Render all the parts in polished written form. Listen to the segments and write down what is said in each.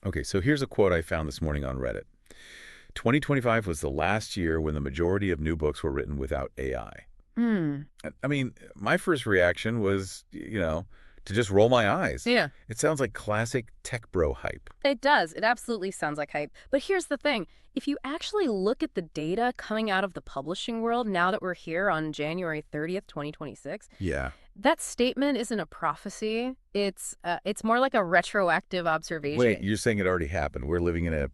Okay, so here's a quote I found this morning on Reddit. 2025 was the last year when the majority of new books were written without AI. Hmm. I mean, my first reaction was, to just roll my eyes. Yeah. It sounds like classic tech bro hype. It does. It absolutely sounds like hype. But here's the thing. If you actually look at the data coming out of the publishing world now that we're here on January 30th, 2026, Yeah. that statement isn't a prophecy. It's more like a retroactive Wait, observation. you're saying it already happened. We're living in a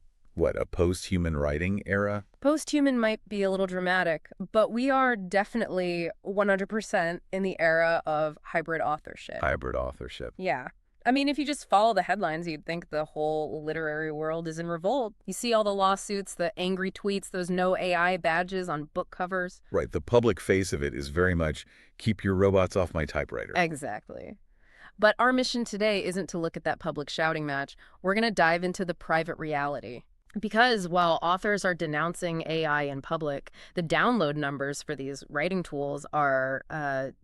post-human writing era? Post-human might be a little dramatic, but we are definitely 100% in the era of hybrid authorship. Hybrid authorship. Yeah. I mean, if you just follow the headlines, you'd think the whole literary world is in revolt. You see all the lawsuits, the angry tweets, those no AI badges on book covers. Right, the public face of it is very much, keep your robots off my typewriter. Exactly. But our mission today isn't to look at that public shouting match. We're going to dive into the private reality. Because while authors are denouncing AI in public, the download numbers for these writing tools are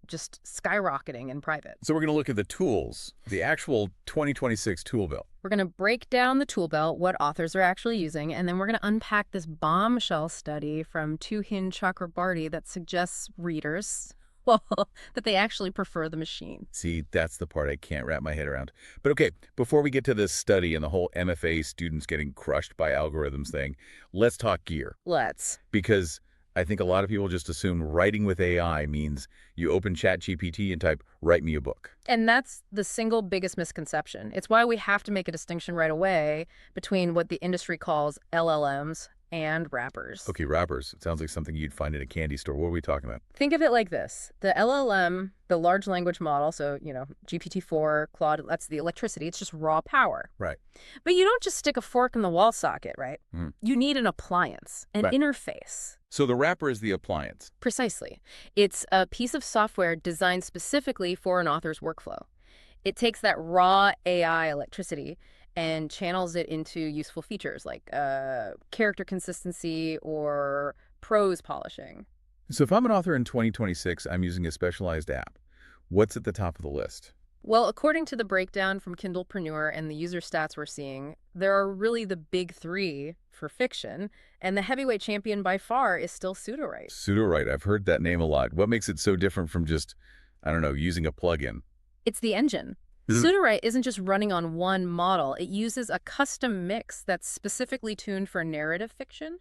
just skyrocketing in private. So we're going to look at the tools, the actual 2026 tool belt. We're going to break down the tool belt, what authors are actually using, and then we're going to unpack this bombshell study from Tuhin Chakrabarty that suggests readers, well, that they actually prefer the machine. See, that's the part I can't wrap my head around. But okay, before we get to this study and the whole MFA students getting crushed by algorithms thing, let's talk gear. Let's. Because I think a lot of people just assume writing with AI means you open ChatGPT and type, write me a book. And that's the single biggest misconception. It's why we have to make a distinction right away between what the industry calls LLMs and wrappers. Okay, wrappers. It sounds like something you'd find at a candy store. What are we talking about? Think of it like this. The LLM, the large language model, so, GPT-4, Claude, that's the electricity. It's just raw power. Right. But you don't just stick a fork in the wall socket, right? Mm. You need an appliance, an Right. interface. So the wrapper is the appliance. Precisely. It's a piece of software designed specifically for an author's workflow. It takes that raw AI electricity and channels it into useful features like character consistency or prose polishing. So if I'm an author in 2026, I'm using a specialized app. What's at the top of the list? Well, according to the breakdown from Kindlepreneur and the user stats we're seeing, there are really the big three for fiction, and the heavyweight champion by far is still Pseudorite. Pseudorite. I've heard that name a lot. What makes it so different from just, I don't know, using a plugin? It's the engine. Pseudorite isn't just running on one model. It uses a custom mix that's specifically tuned for narrative fiction.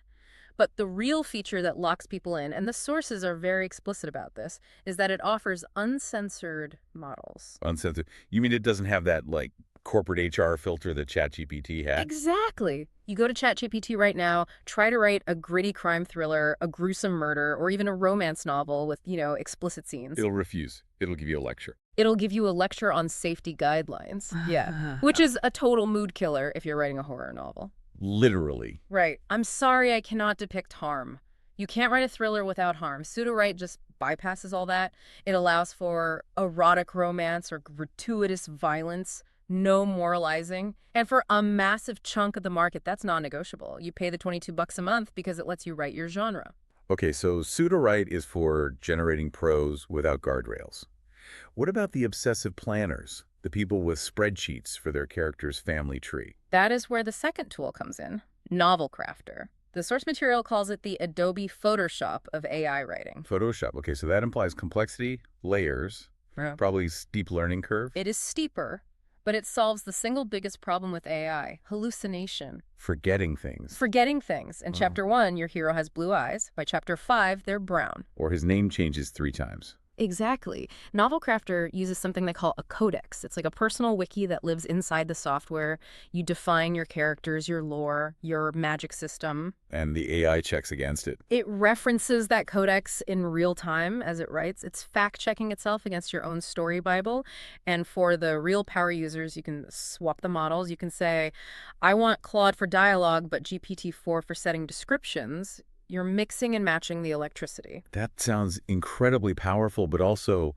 But the real feature that locks people in, and the sources are very explicit about this, is that it offers uncensored models. Uncensored. You mean it doesn't have that, like, corporate HR filter that ChatGPT had? Exactly. You go to ChatGPT right now, try to write a gritty crime thriller, a gruesome murder, or even a romance novel with, explicit scenes. It'll refuse. It'll give you a lecture. It'll give you a lecture on safety guidelines. Yeah. Which is a total mood killer if you're writing a horror novel. Literally. Right. I'm sorry I cannot depict harm. You can't write a thriller without harm. Pseudorite just bypasses all that. It allows for erotic romance or gratuitous violence, no moralizing. And for a massive chunk of the market, that's non-negotiable. You pay the $22 a month because it lets you write your genre. Okay, so Pseudorite is for generating prose without guardrails. What about the obsessive planners, the people with spreadsheets for their character's family tree? That is where the second tool comes in, NovelCrafter. The source material calls it the Adobe Photoshop of AI writing. Photoshop. Okay, so that implies complexity, layers, Yeah. probably steep learning curve. It is steeper, but it solves the single biggest problem with AI, hallucination. Forgetting things. Forgetting things. In Chapter 1, your hero has blue eyes. By Chapter 5, they're brown. Or his name changes 3 times. Exactly. NovelCrafter uses something they call a codex. It's like a personal wiki that lives inside the software. You define your characters, your lore, your magic system. And the AI checks against it. It references that codex in real time as it writes. It's fact-checking itself against your own story Bible. And for the real power users, you can swap the models. You can say, I want Claude for dialogue, but GPT-4 for setting descriptions. You're mixing and matching the electricity. That sounds incredibly powerful, but also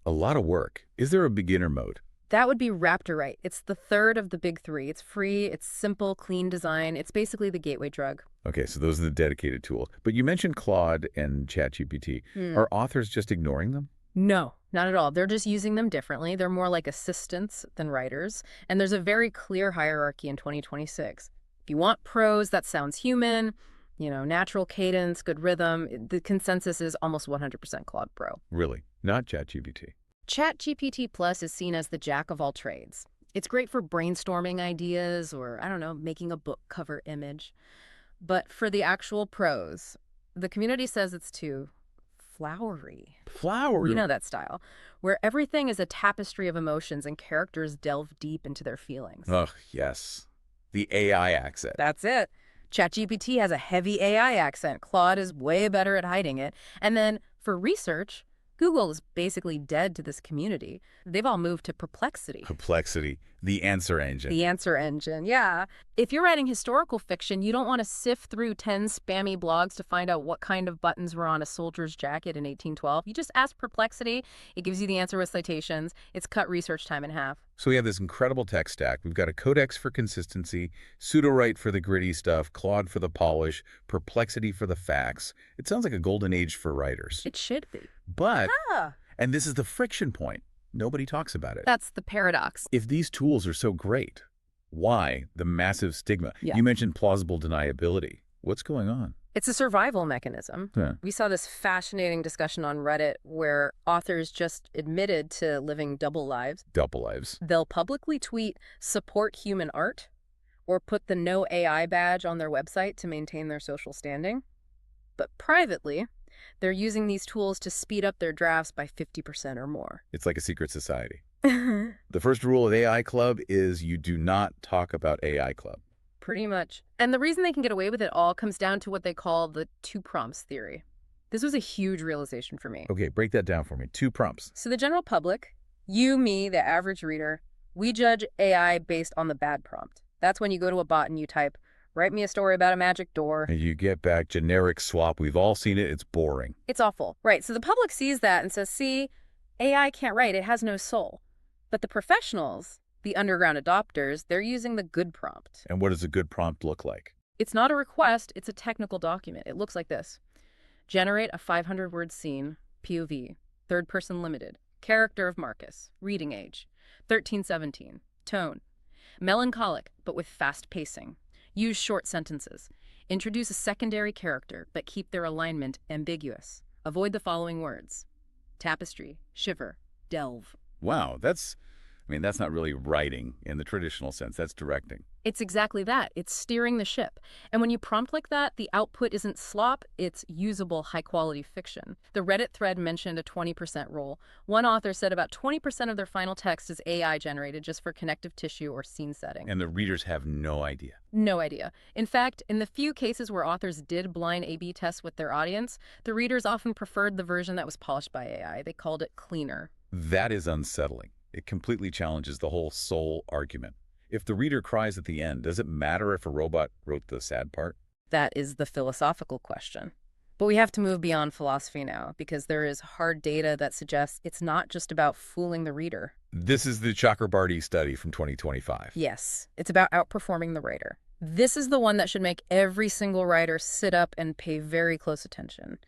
a lot of work. Is there a beginner mode? That would be RaptorWrite. It's the third of the big three. It's free, it's simple, clean design. It's basically the gateway drug. Okay, so those are the dedicated tools. But you mentioned Claude and ChatGPT. Are authors just ignoring them? No, not at all. They're just using them differently. They're more like assistants than writers. And there's a very clear hierarchy in 2026. If you want prose that sounds human, natural cadence, good rhythm, the consensus is almost 100% Claude Pro. Really? Not ChatGPT. ChatGPT Plus is seen as the jack of all trades. It's great for brainstorming ideas or, I don't know, making a book cover image. But for the actual prose, the community says it's too flowery. Flowery? You know that style, where everything is a tapestry of emotions and characters delve deep into their feelings. Ugh, yes. The AI accent. That's it. ChatGPT has a heavy AI accent. Claude is way better at hiding it. And then for research, Google is basically dead to this community. They've all moved to Perplexity. Perplexity. The answer engine. The answer engine, yeah. If you're writing historical fiction, you don't want to sift through 10 spammy blogs to find out what kind of buttons were on a soldier's jacket in 1812. You just ask Perplexity. It gives you the answer with citations. It's cut research time in half. So we have this incredible tech stack. We've got a Codex for consistency, Pseudorite for the gritty stuff, Claude for the polish, Perplexity for the facts. It sounds like a golden age for writers. It should be. But, and this is the friction point, nobody talks about it. That's the paradox. If these tools are so great, why the massive stigma? Yeah. You mentioned plausible deniability. What's going on? It's a survival mechanism. Yeah. We saw this fascinating discussion on Reddit where authors just admitted to living double lives. Double lives. They'll publicly tweet, support human art, or put the no AI badge on their website to maintain their social standing. But privately, they're using these tools to speed up their drafts by 50% or more. It's like a secret society. The first rule of AI Club is you do not talk about AI Club. Pretty much. And the reason they can get away with it all comes down to what they call the two prompts theory. This was a huge realization for me. Okay, break that down for me. 2 prompts. So the general public, you, me, the average reader, we judge AI based on the bad prompt. That's when you go to a bot and you type, write me a story about a magic door. And you get back generic swap. We've all seen it. It's boring. It's awful. Right, so the public sees that and says, see, AI can't write. It has no soul. But the professionals, the underground adopters, they're using the good prompt. And what does a good prompt look like? It's not a request. It's a technical document. It looks like this. Generate a 500-word scene, POV, third person limited, character of Marcus, reading age, 13-17, tone, melancholic but with fast pacing. Use short sentences. Introduce a secondary character, but keep their alignment ambiguous. Avoid the following words: tapestry, shiver, delve. Wow, that's not really writing in the traditional sense. That's directing. It's exactly that. It's steering the ship. And when you prompt like that, the output isn't slop, it's usable, high-quality fiction. The Reddit thread mentioned a 20% rule. One author said about 20% of their final text is AI-generated just for connective tissue or scene setting. And the readers have no idea. No idea. In fact, in the few cases where authors did blind A/B tests with their audience, the readers often preferred the version that was polished by AI. They called it cleaner. That is unsettling. It completely challenges the whole soul argument. If the reader cries at the end, does it matter if a robot wrote the sad part? That is the philosophical question. But we have to move beyond philosophy now, because there is hard data that suggests it's not just about fooling the reader. This is the Chakrabarty study from 2025. Yes, it's about outperforming the writer. This is the one that should make every single writer sit up and pay very close attention.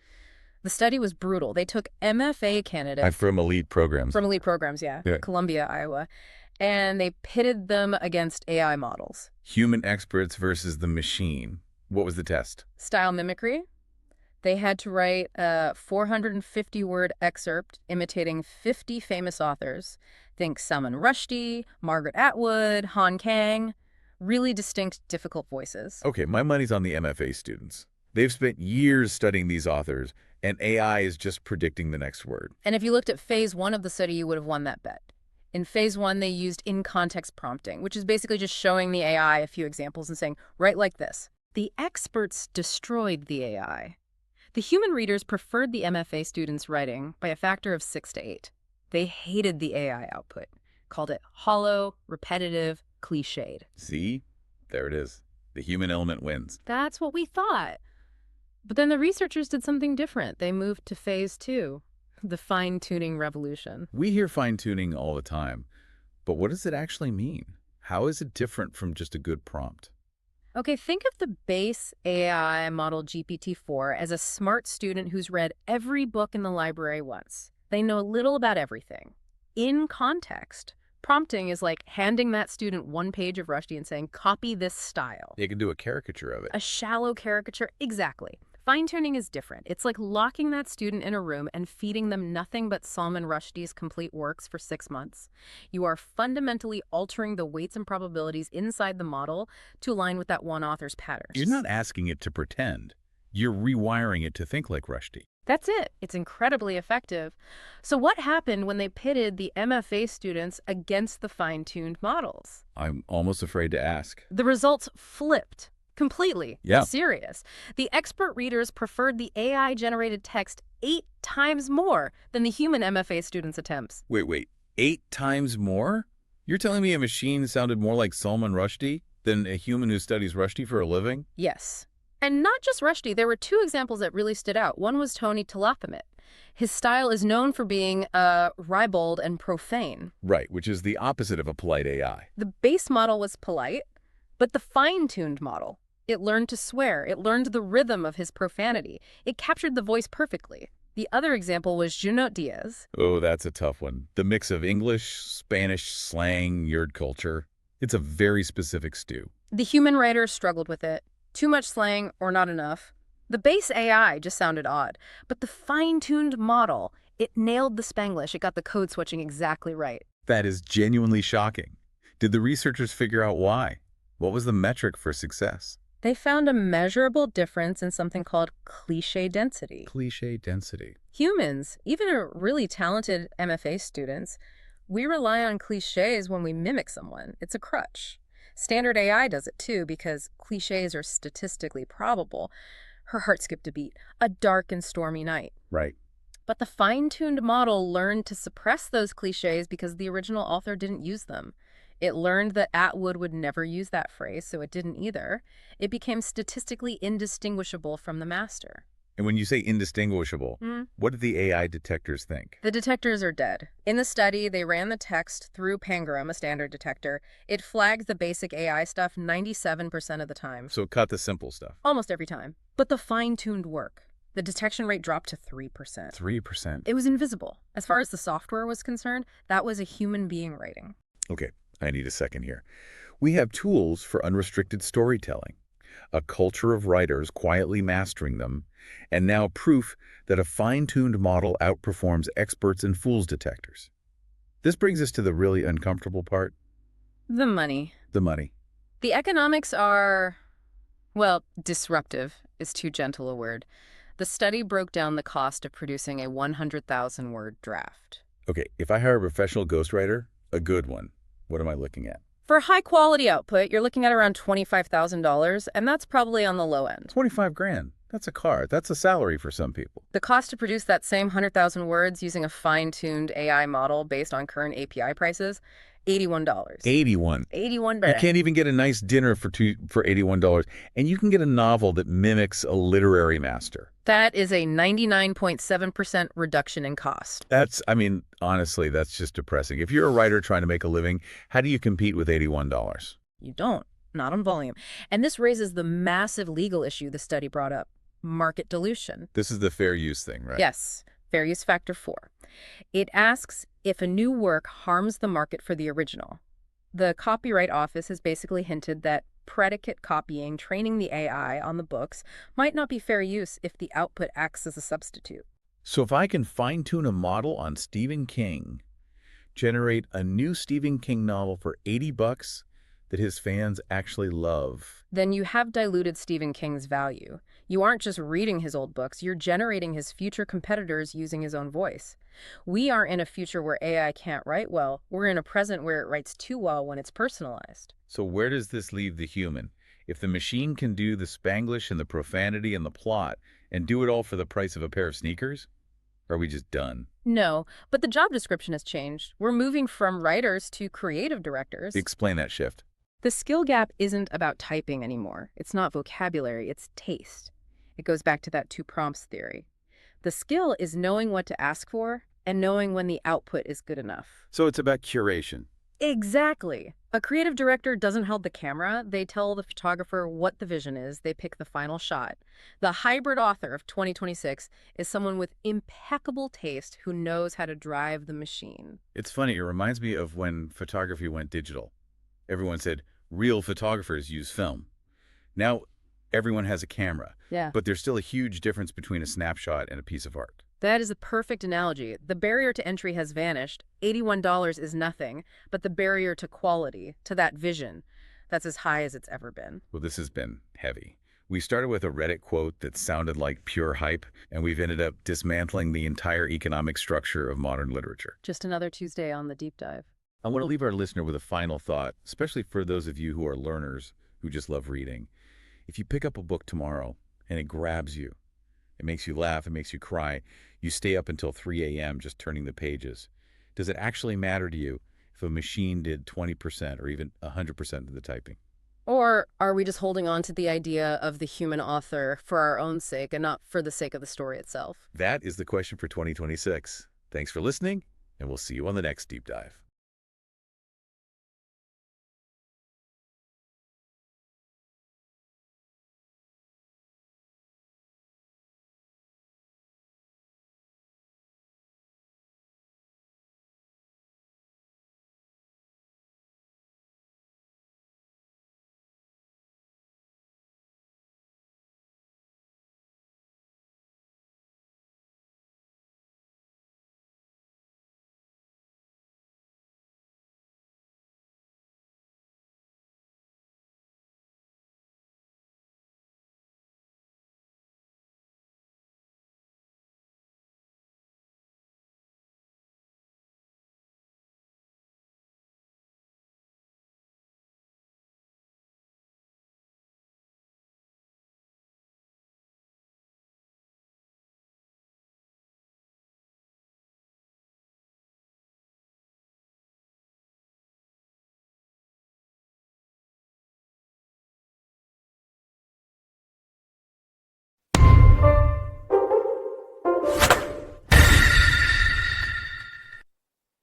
The study was brutal. They took MFA candidates. I'm from elite programs. From elite programs, yeah. Columbia, Iowa. And they pitted them against AI models. Human experts versus the machine. What was the test? Style mimicry. They had to write a 450-word excerpt imitating 50 famous authors. Think Salman Rushdie, Margaret Atwood, Han Kang. Really distinct, difficult voices. Okay, my money's on the MFA students. They've spent years studying these authors, and AI is just predicting the next word. And if you looked at phase 1 of the study, you would have won that bet. In phase 1, they used in-context prompting, which is basically just showing the AI a few examples and saying, write like this. The experts destroyed the AI. The human readers preferred the MFA students' writing by a factor of 6 to 8. They hated the AI output, called it hollow, repetitive, cliched. See? There it is. The human element wins. That's what we thought. But then the researchers did something different. They moved to phase 2. The fine-tuning revolution. We hear fine-tuning all the time, but what does it actually mean? How is it different from just a good prompt? Okay, think of the base AI model GPT-4 as a smart student who's read every book in the library once. They know little about everything. In context, prompting is like handing that student one page of Rushdie and saying, copy this style. They can do a caricature of it. A shallow caricature, exactly. Fine-tuning is different. It's like locking that student in a room and feeding them nothing but Salman Rushdie's complete works for 6 months. You are fundamentally altering the weights and probabilities inside the model to align with that one author's patterns. You're not asking it to pretend. You're rewiring it to think like Rushdie. That's it. It's incredibly effective. So what happened when they pitted the MFA students against the fine-tuned models? I'm almost afraid to ask. The results flipped. Completely. Yeah. Serious. The expert readers preferred the AI-generated text 8 times more than the human MFA students' attempts. Wait. 8 times more? You're telling me a machine sounded more like Salman Rushdie than a human who studies Rushdie for a living? Yes. And not just Rushdie. There were 2 examples that really stood out. One was Tony Talaphamit. His style is known for being ribald and profane. Right, which is the opposite of a polite AI. The base model was polite, but the fine-tuned model, it learned to swear. It learned the rhythm of his profanity. It captured the voice perfectly. The other example was Junot Diaz. Oh, that's a tough one. The mix of English, Spanish, slang, yurt culture. It's a very specific stew. The human writer struggled with it. Too much slang or not enough. The base AI just sounded odd. But the fine-tuned model, it nailed the Spanglish. It got the code switching exactly right. That is genuinely shocking. Did the researchers figure out why? What was the metric for success? They found a measurable difference in something called cliché density. Cliché density. Humans, even really talented MFA students, we rely on clichés when we mimic someone. It's a crutch. Standard AI does it too because clichés are statistically probable. Her heart skipped a beat. A dark and stormy night. Right. But the fine-tuned model learned to suppress those clichés because the original author didn't use them. It learned that Atwood would never use that phrase, so it didn't either. It became statistically indistinguishable from the master. And when you say indistinguishable, what did the AI detectors think? The detectors are dead. In the study, they ran the text through Pangram, a standard detector. It flagged the basic AI stuff 97% of the time. So it cut the simple stuff. Almost every time. But the fine-tuned work, the detection rate dropped to 3%. 3%. It was invisible. As far as the software was concerned, that was a human being writing. Okay, I need a second here. We have tools for unrestricted storytelling, a culture of writers quietly mastering them, and now proof that a fine-tuned model outperforms experts and fools detectors. This brings us to the really uncomfortable part. The money. The money. The economics are, well, disruptive is too gentle a word. The study broke down the cost of producing a 100,000-word draft. Okay, if I hire a professional ghostwriter, a good one, what am I looking at? For high-quality output, you're looking at around $25,000, and that's probably on the low end. 25 grand. That's a car. That's a salary for some people. The cost to produce that same 100,000 words using a fine-tuned AI model based on current API prices, $81. 81. $81. You can't even get a nice dinner for $81, and you can get a novel that mimics a literary master. That is a 99.7% reduction in cost. Honestly, that's just depressing. If you're a writer trying to make a living, how do you compete with $81? You don't. Not on volume. And this raises the massive legal issue the study brought up, market dilution. This is the fair use thing, right? Yes, fair use factor 4. It asks if a new work harms the market for the original. The Copyright Office has basically hinted that predicate copying, training the AI on the books, might not be fair use if the output acts as a substitute. So if I can fine-tune a model on Stephen King, generate a new Stephen King novel for $80 that his fans actually love, then you have diluted Stephen King's value. You aren't just reading his old books, you're generating his future competitors using his own voice. We are in a future where AI can't write well. We're in a present where it writes too well when it's personalized. So where does this leave the human? If the machine can do the Spanglish and the profanity and the plot and do it all for the price of a pair of sneakers, are we just done? No, but the job description has changed. We're moving from writers to creative directors. Explain that shift. The skill gap isn't about typing anymore. It's not vocabulary, it's taste. It goes back to that 2 prompts theory. The skill is knowing what to ask for and knowing when the output is good enough. So it's about curation. Exactly. A creative director doesn't hold the camera. They tell the photographer what the vision is. They pick the final shot. The hybrid author of 2026 is someone with impeccable taste who knows how to drive the machine. It's funny, it reminds me of when photography went digital. Everyone said, real photographers use film. Now, everyone has a camera, Yeah. but there's still a huge difference between a snapshot and a piece of art. That is a perfect analogy. The barrier to entry has vanished. $81 is nothing, but the barrier to quality, to that vision, that's as high as it's ever been. Well, this has been heavy. We started with a Reddit quote that sounded like pure hype, and we've ended up dismantling the entire economic structure of modern literature. Just another Tuesday on the deep dive. I want to leave our listener with a final thought, especially for those of you who are learners who just love reading. If you pick up a book tomorrow and it grabs you, it makes you laugh, it makes you cry, you stay up until 3 a.m. just turning the pages. Does it actually matter to you if a machine did 20% or even 100% of the typing? Or are we just holding on to the idea of the human author for our own sake and not for the sake of the story itself? That is the question for 2026. Thanks for listening, and we'll see you on the next Deep Dive.